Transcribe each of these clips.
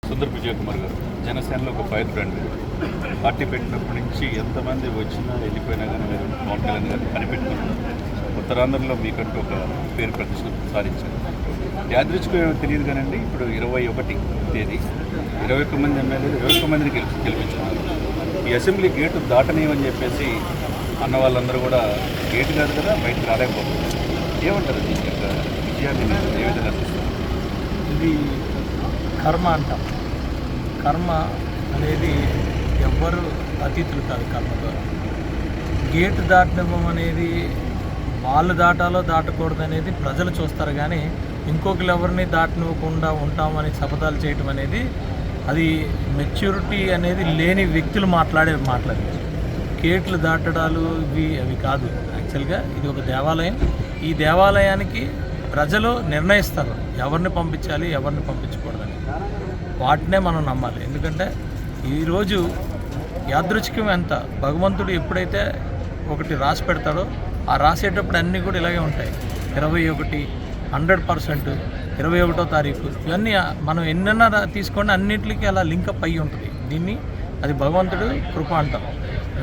సుందర్ విజయ్ కుమార్ గారు జనసేనలో ఒక ఫైర్ ఫ్రెండ్. పార్టీ పెట్టినప్పటి నుంచి ఎంతమంది వచ్చినా వెళ్ళిపోయినా కానీ మీరు పవన్ కళ్యాణ్ గారిని కనిపెట్టుకున్నారు. ఉత్తరాంధ్రలో మీకంటూ ఒక పేరు ప్రతిష్ట సాధించారు. యాదృచ్ఛికం తెలియదు కానండి, ఇప్పుడు 21 తేదీ 21 మంది ఎమ్మెల్యేలు 21 మందిని గెలిపించుకున్నారు. ఈ అసెంబ్లీ గేటు దాటనేమని చెప్పేసి అన్న వాళ్ళందరూ కూడా గేటు కాదు కదా బయటకు రాలేకపోతున్నారు. ఏమంటారు దీని యొక్క విజయాన్ని ఏ విధంగా చూస్తారు? ఇది కర్మ అంటాం. కర్మ అనేది ఎవ్వరు అతీతులు కాదు. కర్మ ద్వారా గేటు దాటడం అనేది వాళ్ళు దాటాలో దాటకూడదు అనేది ప్రజలు చూస్తారు, కానీ ఇంకొకరు ఎవరిని దాటనివ్వకుండా ఉంటామని శపథాలు చేయటం అనేది అది మెచ్యూరిటీ అనేది లేని వ్యక్తులు మాట్లాడే మాటలు. గేట్లు దాటడాలు అవి కాదు. యాక్చువల్గా ఇది ఒక దేవాలయం. ఈ దేవాలయానికి ప్రజలు నిర్ణయిస్తారు ఎవరిని పంపించాలి ఎవరిని పంపించకూడదని. వాటినే మనం నమ్మాలి. ఎందుకంటే ఈరోజు యాదృచ్ఛికం ఎంత భగవంతుడు ఎప్పుడైతే ఒకటి రాసి పెడతాడో ఆ రాసేటప్పుడు అన్నీ కూడా ఇలాగే ఉంటాయి. 21 100% 21వ తారీఖు ఇవన్నీ మనం ఎన్నైనా తీసుకోండి, అన్నింటికి అలా లింకప్ అయ్యి ఉంటుంది. దీన్ని అది భగవంతుడు కృప అంటాం.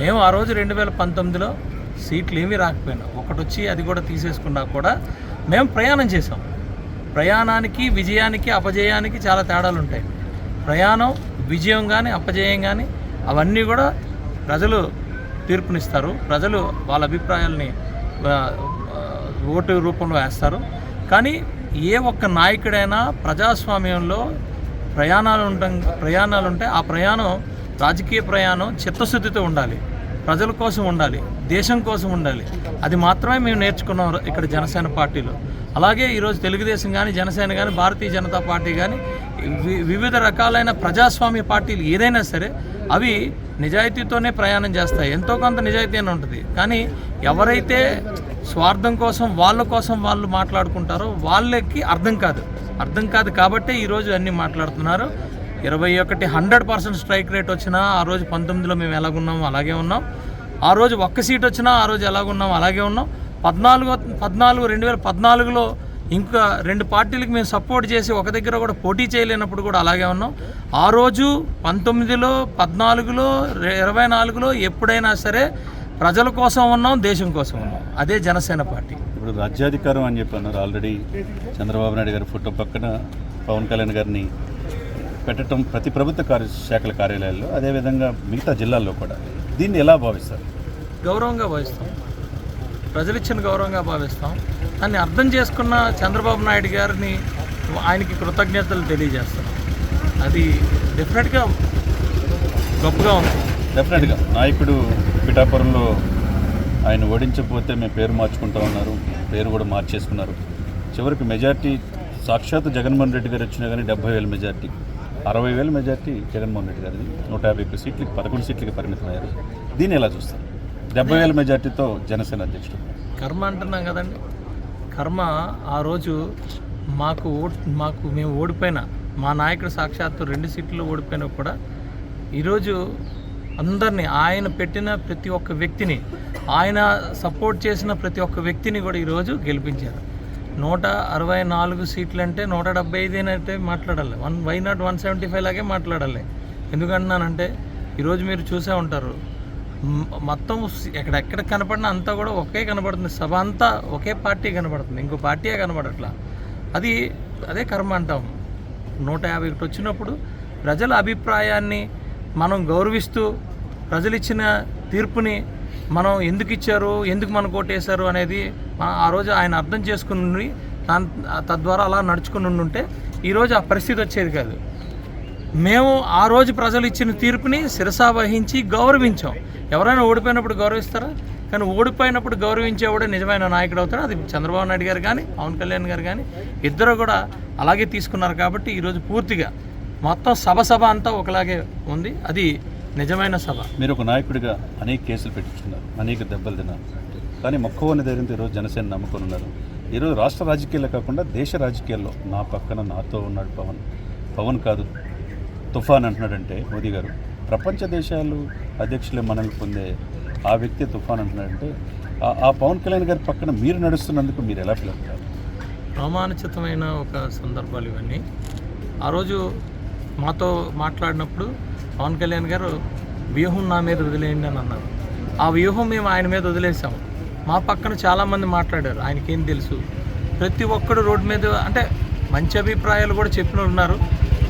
మేము ఆ రోజు 2019లో సీట్లు ఏమీ రాకపోయినా ఒకటి వచ్చి అది కూడా తీసేసుకున్నా కూడా మేము ప్రయాణం చేసాం. ప్రయాణానికి విజయానికి అపజయానికి చాలా తేడాలు ఉంటాయి. ప్రయాణం విజయం కానీ అపజయం కానీ అవన్నీ కూడా ప్రజలు తీర్పునిస్తారు. ప్రజలు వాళ్ళ అభిప్రాయాలని ఓటు రూపంలో వేస్తారు. కానీ ఏ ఒక్క నాయకుడైనా ప్రజాస్వామ్యంలో ప్రయాణాలు ఉంటాయి. ఆ ప్రయాణం రాజకీయ ప్రయాణం చిత్తశుద్ధితో ఉండాలి, ప్రజల కోసం ఉండాలి, దేశం కోసం ఉండాలి. అది మాత్రమే మేము నేర్చుకున్నాం ఇక్కడ జనసేన పార్టీలో. అలాగే ఈరోజు తెలుగుదేశం కానీ జనసేన కానీ భారతీయ జనతా పార్టీ కానీ వివిధ రకాలైన ప్రజాస్వామ్య పార్టీలు ఏదైనా సరే అవి నిజాయితీతోనే ప్రయాణం చేస్తాయి. ఎంతో కొంత నిజాయితీ అని ఉంటుంది. కానీ ఎవరైతే స్వార్థం కోసం వాళ్ళు మాట్లాడుకుంటారో వాళ్ళకి అర్థం కాదు కాబట్టే ఈరోజు అన్నీ మాట్లాడుతున్నారు. 21 100% స్ట్రైక్ రేట్ వచ్చినా ఆ రోజు 19లో మేము ఎలాగున్నామో అలాగే ఉన్నాం. ఆ రోజు ఒక్క సీట్ వచ్చినా ఆ రోజు ఎలాగున్నామో అలాగే ఉన్నాం. 2014లో ఇంకా 2 పార్టీలకు మేము సపోర్ట్ చేసి ఒక దగ్గర కూడా పోటీ చేయలేనప్పుడు కూడా అలాగే ఉన్నాం. ఆ రోజు 19లో 14లో 24లో ఎప్పుడైనా సరే ప్రజల కోసం ఉన్నాం, దేశం కోసం ఉన్నాం. అదే జనసేన పార్టీ. ఇప్పుడు రాజ్యాధికారం అని చెప్పి అన్నారు. ఆల్రెడీ చంద్రబాబు నాయుడు గారి ఫోటో పక్కన పవన్ కళ్యాణ్ గారిని పెట్టడం ప్రతి ప్రభుత్వ శాఖల కార్యాలయాల్లో, అదేవిధంగా మిగతా జిల్లాల్లో కూడా దీన్ని ఎలా భావిస్తారు? గౌరవంగా భావిస్తాం. ప్రజలు ఇచ్చిన గౌరవంగా భావిస్తాం. దాన్ని అర్థం చేసుకున్న చంద్రబాబు నాయుడు గారిని ఆయనకి కృతజ్ఞతలు తెలియజేస్తాం. అది డెఫినెట్గా గొప్పగా ఉంది. డెఫినెట్గా నాయకుడు పిఠాపురంలో ఆయన ఓడించకపోతే మేము పేరు మార్చుకుంటామన్నారు. పేరు కూడా మార్చేసుకున్నారు. చివరికి మెజార్టీ సాక్షాత్ జగన్మోహన్ రెడ్డి గారు వచ్చినా కానీ 70,000 మెజార్టీ, 60,000 మెజార్టీ జగన్మోహన్ రెడ్డి గారిది. 151 సీట్లకి 11 సీట్లకి పరిమితమయ్యారు. దీన్ని ఎలా చూస్తారు? 70,000 మెజార్టీతో జనసేన అధ్యక్షుడు. కర్మ అంటున్నాం కదండి. కర్మ ఆ రోజు మేము ఓడిపోయినా, మా నాయకుడు సాక్షాత్తు 2 సీట్లు ఓడిపోయినా కూడా ఈరోజు అందరినీ ఆయన పెట్టిన ప్రతి ఒక్క వ్యక్తిని, ఆయన సపోర్ట్ చేసిన ప్రతి ఒక్క వ్యక్తిని కూడా ఈరోజు గెలిపించారు. 164 సీట్లు అంటే 175 అయితే మాట్లాడాలి. వై నాట్ 175 లాగే మాట్లాడాలి. ఎందుకంటున్నానంటే ఈరోజు మీరు చూసే ఉంటారు, మొత్తం ఎక్కడెక్కడ కనపడినా అంతా కూడా ఒకే కనపడుతుంది. సభ అంతా ఒకే పార్టీ కనపడుతుంది, ఇంకో పార్టీయే కనపడట్లా. అదే కర్మ అంటాం. 151 వచ్చినప్పుడు ప్రజల అభిప్రాయాన్ని మనం గౌరవిస్తూ ప్రజలు ఇచ్చిన తీర్పుని మనం ఎందుకు ఇచ్చారు, ఎందుకు మనకు ఓటేశారు అనేది ఆ రోజు ఆయన అర్థం చేసుకుని తద్వారా అలా నడుచుకుని ఉంటే ఈరోజు ఆ పరిస్థితి వచ్చేది కాదు. మేము ఆ రోజు ప్రజలు ఇచ్చిన తీర్పుని శిరసా వహించి గౌరవించాం. ఎవరైనా ఓడిపోయినప్పుడు గౌరవిస్తారా? కానీ ఓడిపోయినప్పుడు గౌరవించేవాడే నిజమైన నాయకుడు అవుతాడు. అది చంద్రబాబు నాయుడు గారు కానీ పవన్ కళ్యాణ్ గారు కానీ ఇద్దరు కూడా అలాగే తీసుకున్నారు. కాబట్టి ఈరోజు పూర్తిగా మొత్తం సభ అంతా ఒకలాగే ఉంది. అది నిజమైన సభ. మీరు ఒక నాయకుడిగా అనేక కేసులు పెట్టించుకున్నారు, అనేక దెబ్బలు తిన్నారు. కానీ మొక్కవని ధైర్యంతో ఈరోజు జనసేన నమ్ముకొని ఉన్నారు. ఈరోజు రాష్ట్ర రాజకీయాల్లో కాకుండా దేశ రాజకీయాల్లో నా పక్కన నాతో ఉన్నాడు పవన్ కాదు తుఫాన్ అంటున్నాడంటే మోదీ గారు, ప్రపంచ దేశాలు అధ్యక్షులే మనల్ని పొందే ఆ వ్యక్తి తుఫాన్ అంటున్నాడంటే ఆ పవన్ కళ్యాణ్ గారి పక్కన మీరు నడుస్తున్నందుకు మీరు ఎలా ఫీల్ అవుతారు? రోమాంచితమైన ఒక సందర్భాలు ఇవన్నీ. ఆ రోజు మాతో మాట్లాడినప్పుడు పవన్ కళ్యాణ్ గారు వ్యూహం నా మీద వదిలేయండి అని అన్నారు. ఆ వ్యూహం మేము ఆయన మీద వదిలేసాము. మా పక్కన చాలామంది మాట్లాడారు, ఆయనకేం తెలుసు. ప్రతి ఒక్కడు రోడ్డు మీద అంటే మంచి అభిప్రాయాలు కూడా చెప్పిన ఉన్నారు.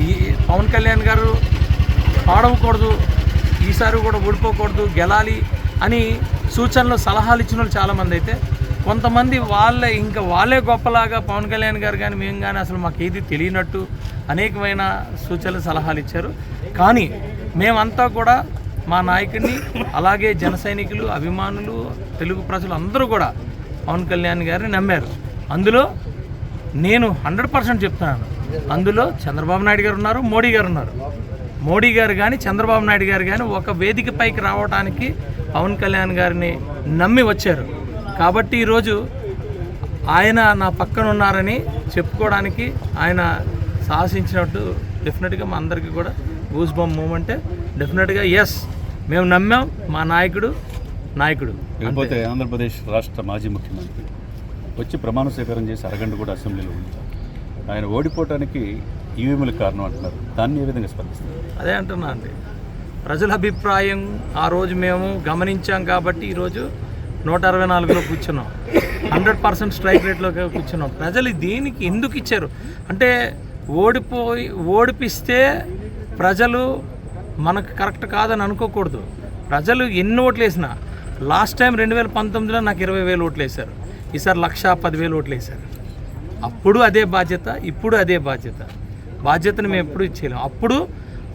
ఈ పవన్ కళ్యాణ్ గారు పాడవకూడదు, ఈసారి కూడా ఓడిపోకూడదు, గెలాలి అని సూచనలు సలహాలు ఇచ్చిన వాళ్ళు చాలామంది అయితే, కొంతమంది వాళ్ళే గొప్పలాగా పవన్ కళ్యాణ్ గారు కానీ మేము కానీ అసలు మాకు ఏది తెలియనట్టు అనేకమైన సూచనలు సలహాలు ఇచ్చారు. కానీ మేమంతా కూడా మా నాయకుడిని, అలాగే జన సైనికులు, అభిమానులు, తెలుగు ప్రజలు అందరూ కూడా పవన్ కళ్యాణ్ గారిని నమ్మారు. అందులో నేను 100% చెప్తున్నాను, అందులో చంద్రబాబు నాయుడు గారు ఉన్నారు, మోడీ గారు ఉన్నారు. మోడీ గారు కానీ చంద్రబాబు నాయుడు గారు కానీ ఒక వేదిక పైకి రావడానికి పవన్ కళ్యాణ్ గారిని నమ్మి వచ్చారు. కాబట్టి ఈరోజు ఆయన నా పక్కన ఉన్నారని చెప్పుకోవడానికి ఆయన సాహసించినట్టు డెఫినెట్గా మా అందరికీ కూడా గూస్ బంప్ మూమెంటే. డెఫినెట్గా ఎస్, మేము నమ్మాం, మా నాయకుడు. లేకపోతే ఆంధ్రప్రదేశ్ రాష్ట్ర మాజీ ముఖ్యమంత్రి వచ్చి ప్రమాణ స్వీకారం చేసి అరగంట కూడా అసెంబ్లీలో ఉంటారు. ఆయన ఓడిపోవటానికి ఈవీఎంలు కారణం అంటున్నారు. దాన్ని ఏ విధంగా స్పందిస్తారు? అదే అంటున్నా అండి, ప్రజల అభిప్రాయం ఆ రోజు మేము గమనించాం కాబట్టి ఈరోజు 164లో కూర్చున్నాం, 100% స్ట్రైక్ రేట్లో కూర్చున్నాం. ప్రజలు దీనికి ఎందుకు ఇచ్చారు అంటే, ఓడిపిస్తే ప్రజలు మనకు కరెక్ట్ కాదని అనుకోకూడదు. ప్రజలు ఎన్ని ఓట్లు వేసినా, లాస్ట్ టైం 2019లో నాకు 20,000 ఓట్లు వేశారు, ఈసారి 1,10,000 ఓట్లు వేశారు. అప్పుడు అదే బాధ్యత, ఇప్పుడు అదే బాధ్యతను మేము ఎప్పుడు ఇచ్చేయలేం. అప్పుడు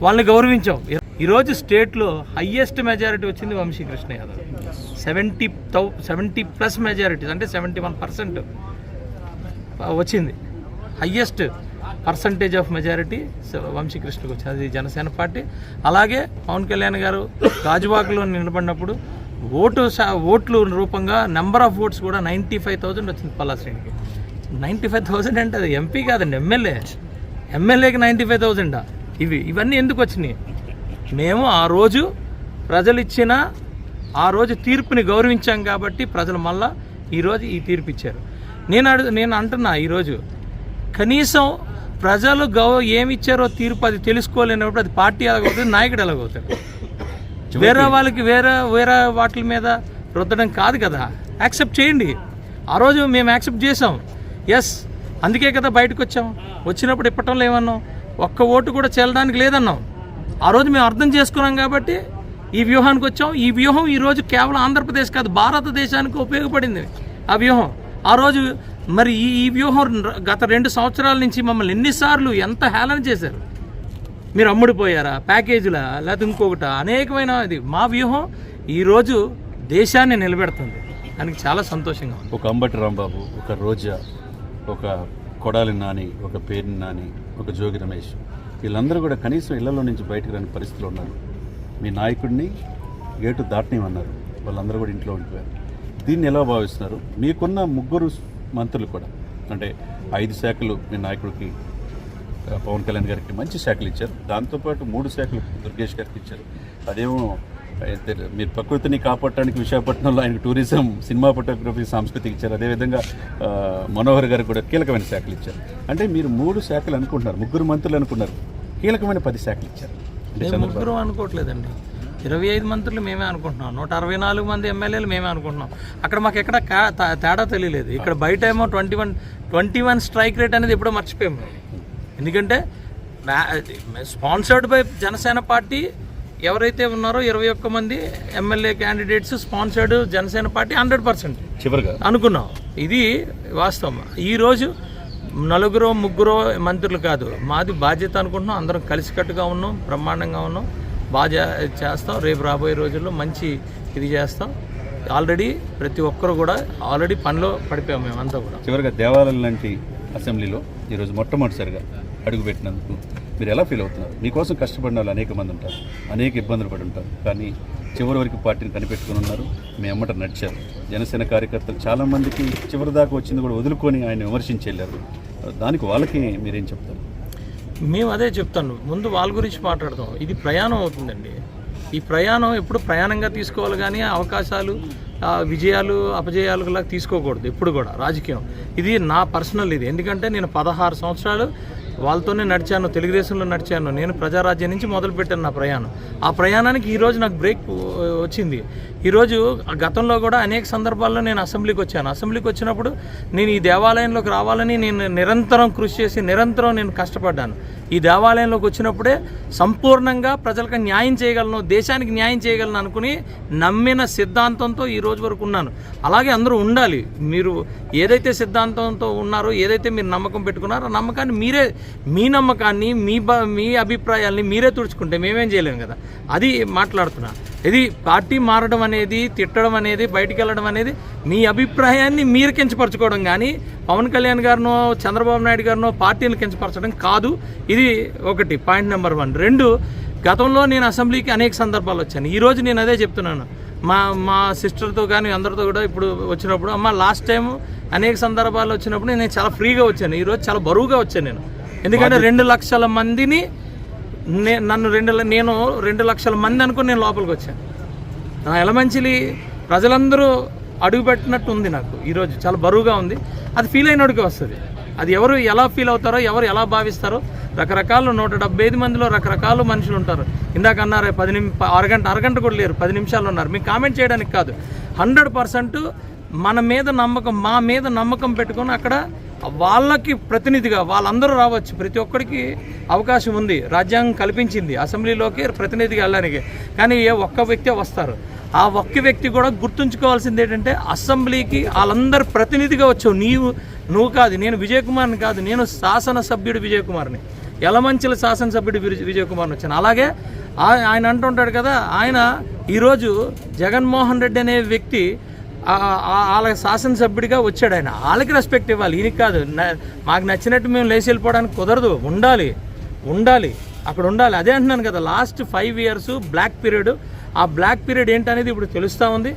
వాళ్ళని గౌరవించాం. ఈరోజు స్టేట్లో హయ్యెస్ట్ మెజారిటీ వచ్చింది వంశీకృష్ణ యాదవ్, 70+ మెజారిటీస్, అంటే 71% వచ్చింది. హయ్యెస్ట్ పర్సంటేజ్ ఆఫ్ మెజారిటీ వంశీకృష్ణకు వచ్చింది, అది జనసేన పార్టీ. అలాగే పవన్ కళ్యాణ్ గారు గాజువాకలో నిలబడినప్పుడు ఓట్లు రూపంగా నెంబర్ ఆఫ్ ఓట్స్ కూడా 95,000 వచ్చింది పల్లాశ్రేణికి. 95,000 అంటే అది ఎంపీ కాదండి, ఎమ్మెల్యేకి 95,000. ఇవన్నీ ఎందుకు వచ్చినాయి? మేము ఆ రోజు ప్రజలు ఇచ్చిన ఆ రోజు తీర్పుని గౌరవించాం కాబట్టి ప్రజలు మళ్ళా ఈరోజు ఈ తీర్పు ఇచ్చారు. నేను అంటున్నా, ఈరోజు కనీసం ప్రజలు ఏమి ఇచ్చారో తీర్పు అది తెలుసుకోలేనప్పుడు అది పార్టీ ఎలాగవుతుంది, నాయకుడు ఎలాగవుతాడు? వేరే వాళ్ళకి వేరే వాటి మీద రుద్దడం కాదు కదా. యాక్సెప్ట్ చేయండి. ఆ రోజు మేము యాక్సెప్ట్ చేసాం, ఎస్, అందుకే కదా బయటకు వచ్చాం. వచ్చినప్పుడు ఇప్పటంలో ఏమన్నాం, ఒక్క ఓటు కూడా చెల్లడానికి లేదన్నాం. ఆ రోజు మేము అర్థం చేసుకున్నాం కాబట్టి ఈ వ్యూహానికి వచ్చాం. ఈ వ్యూహం ఈరోజు కేవలం ఆంధ్రప్రదేశ్ కాదు, భారతదేశానికి ఉపయోగపడింది ఆ వ్యూహం. ఆ రోజు మరి ఈ వ్యూహం గత 2 సంవత్సరాల నుంచి మమ్మల్ని ఎన్నిసార్లు ఎంత హేళన చేశారు. మీరు అమ్ముడిపోయారా, ప్యాకేజీలా, లేకపోతే ఇంకొకట, అనేకమైన ఇది. మా వ్యూహం ఈరోజు దేశాన్ని నిలబెడుతుంది. దానికి చాలా సంతోషంగా ఉంది. ఒక అంబటి రాంబాబు, ఒక రోజా, ఒక కొడాలి నాని, ఒక పేర్ని నాని, ఒక జోగి రమేష్, వీళ్ళందరూ కూడా కనీసం ఇళ్లలో నుంచి బయటకు రాని పరిస్థితిలో ఉన్నారు. మీ నాయకుడిని గేటు దాటనివన్నారు, వాళ్ళందరూ కూడా ఇంట్లో ఉండిపోయారు. దీన్ని ఎలా భావిస్తున్నారు? మీకున్న 3 మంత్రులు కూడా, అంటే 5 శాఖలు మీ నాయకుడికి పవన్ కళ్యాణ్ గారికి మంచి శాఖలు ఇచ్చారు, దాంతోపాటు 3 శాఖలు దుర్గేష్ గారికి ఇచ్చారు. అదేమో మీరు ప్రకృతిని కాపాడటానికి విశాఖపట్నంలో ఆయనకు టూరిజం, సినిమా ఫోటోగ్రఫీ, సాంస్కృతిక ఇచ్చారు. అదేవిధంగా మనోహర్ గారికి కూడా కీలకమైన శాఖలు ఇచ్చారు. అంటే మీరు 3 శాఖలు అనుకుంటున్నారు, 3 మంత్రులు అనుకున్నారు, కీలకమైన 10 శాఖలు ఇచ్చారు. ముగ్గురు అనుకోవట్లేదండి, 25 మంత్రులు మేమే అనుకుంటున్నాం, 164 మంది ఎమ్మెల్యేలు మేమే అనుకుంటున్నాం. అక్కడ మాకు ఎక్కడ తేడా తెలియలేదు. ఇక్కడ బయట ఏమో 21 స్ట్రైక్ రేట్ అనేది ఎప్పుడో మర్చిపోయాము. ఎందుకంటే స్పాన్సర్డ్ బై జనసేన పార్టీ ఎవరైతే ఉన్నారో 21 మంది MLA candidates sponsored Janasena party 100% చివరిగా అనుకున్నాం. ఇది వాస్తవం. ఈరోజు 4-3 మంత్రులు కాదు, మాది బాధ్యత అనుకుంటున్నాం. అందరం కలిసికట్టుగా ఉన్నాం, బ్రహ్మాండంగా ఉన్నాం, బాగా చేస్తాం. రేపు రాబోయే రోజుల్లో మంచి ఇది చేస్తాం. ఆల్రెడీ ప్రతి ఒక్కరు కూడా ఆల్రెడీ పనిలో పడిపోయాం మేమంతా కూడా. చివరిగా దేవాలయం లాంటి అసెంబ్లీలో ఈరోజు మొట్టమొదటిసారిగా అడుగుపెట్టినందుకు మీరు ఎలా ఫీల్ అవుతున్నారు? మీకోసం కష్టపడిన వాళ్ళు అనేక మంది ఉంటారు, అనేక ఇబ్బందులు పడి ఉంటారు, కానీ చివరి వరకు పార్టీని కనిపెట్టుకుని ఉన్నారు, మీ అమ్మట నడిచారు. జనసేన కార్యకర్తలు చాలామందికి చివరి దాకా వచ్చింది కూడా వదులుకొని ఆయన విమర్శించి వెళ్ళారు. దానికి వాళ్ళకి మీరేం చెప్తారు? మేము అదే చెప్తాను, ముందు వాళ్ళ గురించి మాట్లాడదాం. ఇది ప్రయాణం అవుతుందండి. ఈ ప్రయాణం ఎప్పుడు ప్రయాణంగా తీసుకోవాలి, కానీ అవకాశాలు, విజయాలు, అపజయాలుగా తీసుకోకూడదు ఎప్పుడు కూడా రాజకీయం. ఇది నా పర్సనల్ ఇది. ఎందుకంటే నేను 16 సంవత్సరాలు వాళ్ళతోనే నడిచాను, తెలుగుదేశంలో నడిచాను. నేను ప్రజారాజ్యం నుంచి మొదలుపెట్టాను నా ప్రయాణం. ఆ ప్రయాణానికి ఈరోజు నాకు బ్రేక్ వచ్చింది. ఈరోజు గతంలో కూడా అనేక సందర్భాల్లో నేను అసెంబ్లీకి వచ్చాను. అసెంబ్లీకి వచ్చినప్పుడు నేను ఈ దేవాలయంలోకి రావాలని నేను నిరంతరం కృషి చేసి నిరంతరం నేను కష్టపడ్డాను. ఈ దేవాలయంలోకి వచ్చినప్పుడే సంపూర్ణంగా ప్రజలకు న్యాయం చేయగలను, దేశానికి న్యాయం చేయగలను అనుకుని నమ్మిన సిద్ధాంతంతో ఈ రోజు వరకు ఉన్నాను. అలాగే అందరూ ఉండాలి. మీరు ఏదైతే సిద్ధాంతంతో ఉన్నారో, ఏదైతే మీరు నమ్మకం పెట్టుకున్నారో ఆ నమ్మకాన్ని మీరే, మీ నమ్మకాన్ని మీ అభిప్రాయాల్ని మీరే తుడుచుకుంటే మేమేం చేయలేము కదా. అది మాట్లాడుతున్నా. ఇది పార్టీ మారడం అనేది, తిట్టడం అనేది, బయటికి వెళ్ళడం అనేది మీ అభిప్రాయాన్ని మీరు కించపరచుకోవడం కానీ పవన్ కళ్యాణ్ గారినో చంద్రబాబు నాయుడు గారినో పార్టీని కించపరచడం కాదు. ఇది ఒకటి, పాయింట్ నెంబర్ 1. 2, గతంలో నేను అసెంబ్లీకి అనేక సందర్భాలు వచ్చాను. ఈరోజు నేను అదే చెప్తున్నాను. మా సిస్టర్తో కానీ అందరితో కూడా ఇప్పుడు వచ్చినప్పుడు, అమ్మ లాస్ట్ టైం అనేక సందర్భాలు వచ్చినప్పుడు నేను చాలా ఫ్రీగా వచ్చాను. ఈరోజు చాలా బరువుగా వచ్చాను నేను. ఎందుకంటే 2 లక్షల మందిని నేను 2 లక్షల మంది అనుకుని నేను లోపలికి వచ్చాను. నా ఎలమంచిలి ప్రజలందరూ అడుగుపెట్టినట్టు ఉంది నాకు. ఈరోజు చాలా బరువుగా ఉంది. అది ఫీల్ అయినోడికి వస్తుంది. అది ఎవరు ఎలా ఫీల్ అవుతారో, ఎవరు ఎలా భావిస్తారో, రకరకాలు 175 మందిలో రకరకాల మనుషులు ఉంటారు. ఇందాక అన్నారు అరగంట కూడా లేరు, 10 నిమిషాలు ఉన్నారు. మీకు కామెంట్ చేయడానికి కాదు. 100% మన మీద నమ్మకం, మా మీద నమ్మకం పెట్టుకొని అక్కడ వాళ్ళకి ప్రతినిధిగా వాళ్ళందరూ రావచ్చు. ప్రతి ఒక్కరికి అవకాశం ఉంది, రాజ్యాంగం కల్పించింది అసెంబ్లీలోకి ప్రతినిధిగా వెళ్ళడానికి. కానీ ఒక్క వ్యక్తే వస్తారు. ఆ ఒక్క వ్యక్తి కూడా గుర్తుంచుకోవాల్సింది ఏంటంటే, అసెంబ్లీకి వాళ్ళందరూ ప్రతినిధిగా వచ్చావు. నువ్వు కాదు, నేను విజయ్ కుమార్ని కాదు, నేను శాసనసభ్యుడు విజయ్ కుమార్ని, యలమంచిల శాసనసభ్యుడు విజయ్ కుమార్ని వచ్చాను. అలాగే ఆయన అంటుంటాడు కదా, ఆయన ఈరోజు జగన్మోహన్ రెడ్డి అనే వ్యక్తి వాళ్ళ శాసనసభ్యుడిగా వచ్చాడు. ఆయన వాళ్ళకి రెస్పెక్ట్ ఇవ్వాలి, ఈయనకి కాదు. మాకు నచ్చినట్టు మేము లేచి వెళ్ళిపోవడానికి కుదరదు. ఉండాలి అక్కడ ఉండాలి. అదే అంటున్నాను కదా, లాస్ట్ 5 years బ్లాక్ పీరియడ్. ఆ బ్లాక్ పీరియడ్ ఏంటనేది ఇప్పుడు తెలుస్తూ ఉంది.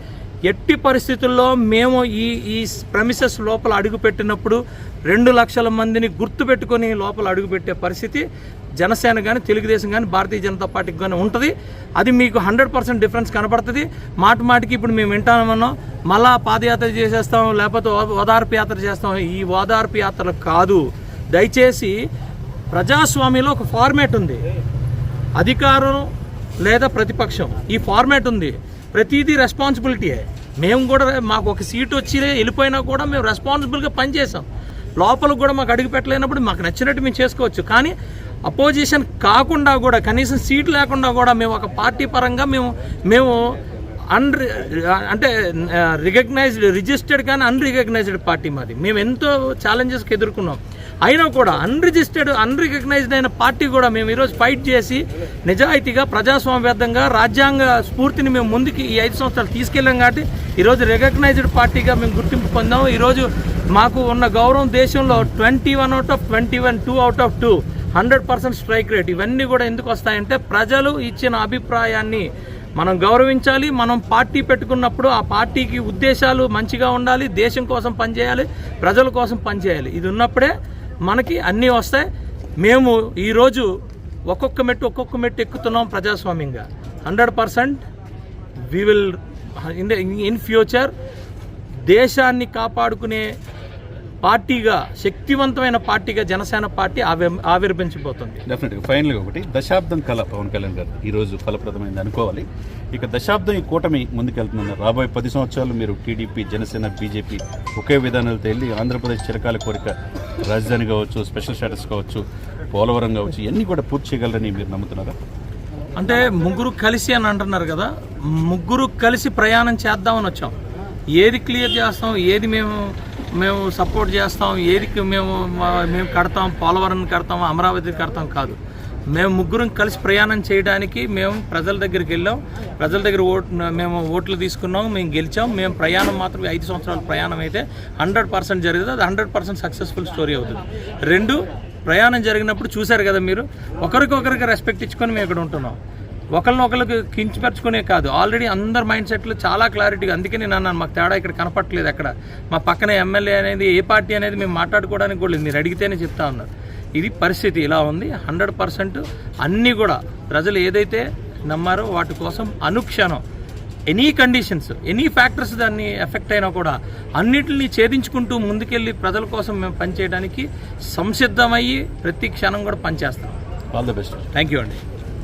ఎట్టి పరిస్థితుల్లో మేము ఈ ప్రెమిసెస్ లోపల అడుగుపెట్టినప్పుడు 2 లక్షల మందిని గుర్తుపెట్టుకొని లోపల అడుగుపెట్టే పరిస్థితి జనసేన కానీ, తెలుగుదేశం కానీ, భారతీయ జనతా పార్టీకి కానీ ఉంటుంది. అది మీకు 100% డిఫరెన్స్ కనపడుతుంది. మాటికి ఇప్పుడు మేము వింటామన్నాం, మళ్ళా పాదయాత్ర చేసేస్తాం, లేకపోతే ఓదార్పు యాత్ర చేస్తాం. ఈ ఓదార్పు యాత్రలు కాదు. దయచేసి ప్రజాస్వామ్యంలో ఒక ఫార్మేట్ ఉంది, అధికారం లేదా ప్రతిపక్షం, ఈ ఫార్మేట్ ఉంది. ప్రతిదీ రెస్పాన్సిబిలిటీయే. మేము కూడా మాకు ఒక సీటు వచ్చి వెళ్ళిపోయినా కూడా మేము రెస్పాన్సిబుల్గా పనిచేసాం. లోపల కూడా మాకు అడుగు పెట్టలేనప్పుడు మాకు నచ్చినట్టు మేము చేసుకోవచ్చు. కానీ అపోజిషన్ కాకుండా కూడా, కనీసం సీట్ లేకుండా కూడా మేము ఒక పార్టీ పరంగా మేము అంటే రిజిస్టర్డ్ కానీ అన్రికగ్నైజ్డ్ పార్టీ మాది. మేము ఎంతో ఛాలెంజెస్కి ఎదుర్కొన్నాం. అయినా కూడా అన్రికగ్నైజ్డ్ అయిన పార్టీ కూడా మేము ఈరోజు ఫైట్ చేసి నిజాయితీగా, ప్రజాస్వామ్యబద్ధంగా, రాజ్యాంగ స్ఫూర్తిని మేము ముందుకి ఈ 5 సంవత్సరాలు తీసుకెళ్ళాం. కాబట్టి ఈరోజు రికగ్నైజ్డ్ పార్టీగా మేము గుర్తింపు పొందాము. ఈరోజు మాకు ఉన్న గౌరవం దేశంలో 21 out of 21, 2 out of 2, 100% strike rate. ఇవన్నీ కూడా ఎందుకు వస్తాయంటే, ప్రజలు ఇచ్చిన అభిప్రాయాన్ని మనం గౌరవించాలి. మనం పార్టీ పెట్టుకున్నప్పుడు ఆ పార్టీకి ఉద్దేశాలు మంచిగా ఉండాలి, దేశం కోసం పనిచేయాలి, ప్రజల కోసం పనిచేయాలి. ఇది ఉన్నప్పుడే మనకి అన్నీ వస్తాయి. మేము ఈరోజు ఒక్కొక్క మెట్టు ఎక్కుతున్నాం ప్రజాస్వామ్యంగా. 100% వి విల్ ఇన్ ఫ్యూచర్ దేశాన్ని కాపాడుకునే పార్టీగా, శక్తివంతమైన పార్టీగా జనసేన పార్టీ ఆవిర్భించబోతుంది. డెఫినెట్గా. ఫైనల్గా ఒకటి, దశాబ్దం కళ పవన్ కళ్యాణ్ గారు ఈరోజు ఫలప్రదమైంది అనుకోవాలి. ఇక దశాబ్దం ఈ కూటమి ముందుకెళ్తున్నారు. రాబోయే 10 సంవత్సరాలు మీరు టీడీపీ, జనసేన, బీజేపీ ఒకే విధానాలతో వెళ్ళి ఆంధ్రప్రదేశ్ చిరకాల కోరిక రాజధాని కావచ్చు, స్పెషల్ స్టేటస్ కావచ్చు, పోలవరం కావచ్చు, ఇవన్నీ కూడా పూర్తి చేయగలరని మీరు నమ్ముతున్నారా? అంటే ముగ్గురు కలిసి అని అంటున్నారు కదా, ముగ్గురు కలిసి ప్రయాణం చేద్దామని వచ్చాం. ఏది క్లియర్ చేస్తాం, ఏది మేము సపోర్ట్ చేస్తాం, ఏదికి మేము కడతాం, పోలవరం కడతాం, అమరావతి కడతాం కాదు. మేము ముగ్గురం కలిసి ప్రయాణం చేయడానికి మేము ప్రజల దగ్గరికి వెళ్ళాం. ప్రజల దగ్గర మేము ఓట్లు తీసుకున్నాం, మేము గెలిచాం. మేము ప్రయాణం మాత్రం 5 సంవత్సరాల ప్రయాణం అయితే 100% జరుగుతుంది. అది 100% సక్సెస్ఫుల్ స్టోరీ అవుతుంది. 2, ప్రయాణం జరిగినప్పుడు చూశారు కదా మీరు, ఒకరికొకరికి రెస్పెక్ట్ ఇచ్చుకొని మేము ఇక్కడ ఉంటున్నాం. ఒకరికి కించపరచుకునే కాదు, ఆల్రెడీ అందరి మైండ్ సెట్లు చాలా క్లారిటీగా. అందుకే నేను అన్నాను, మాకు తేడా ఇక్కడ కనపట్లేదు. అక్కడ మా పక్కన ఎమ్మెల్యే అనేది ఏ పార్టీ అనేది మేము మాట్లాడుకోవడానికి కూడా లేదు, మీరు అడిగితేనే చెప్తా ఉన్నారు. ఇది పరిస్థితి ఇలా ఉంది. 100% అన్నీ కూడా ప్రజలు ఏదైతే నమ్మారో వాటి కోసం అనుక్షణం ఎనీ కండిషన్స్, ఎనీ ఫ్యాక్టర్స్ దాన్ని ఎఫెక్ట్ అయినా కూడా అన్నిటిని ఛేదించుకుంటూ ముందుకెళ్ళి ప్రజల కోసం మేము పనిచేయడానికి సంసిద్ధమయ్యి ప్రతి క్షణం కూడా పనిచేస్తాం. All the best. Thank you అండి.